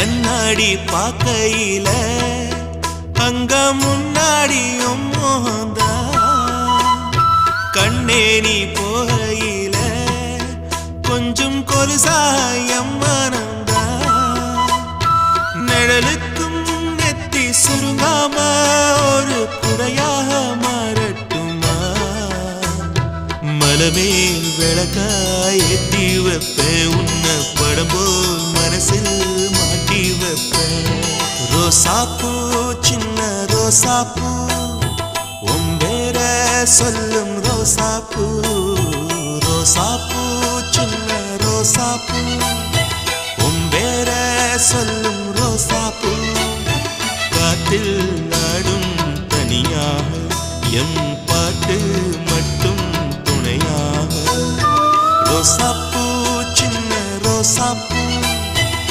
கண்ணாடி பார்க்கையில அங்க முன்னாடியும் மோகந்தா கண்ணே நீ போகையில கொஞ்சம் கொலுசாயம் மனந்தா நிழலுக்கும் நெத்தி சுருங்காம ஒரு குறையாக மாறட்டுமா மலமேல் விளக்காய் ஏத்தி வைப்பேன் உன்னை படம் போல் மனசில் மாட்டி வைப்பேன் ரோசாப்பூ சின்ன ரோசாப்பூ உன் பேர சொல்லும் ரோசாப்பூ ரோசாப்பூ சின்ன ரோசாப்பூ உன் பேர சொல்லும் ரோசாப்பூ காத்தில் ஆடும் தனியாக எம் பாட்டு மட்டும் துணையாக ரோசாப்பூ சின்ன ரோசாப்பூ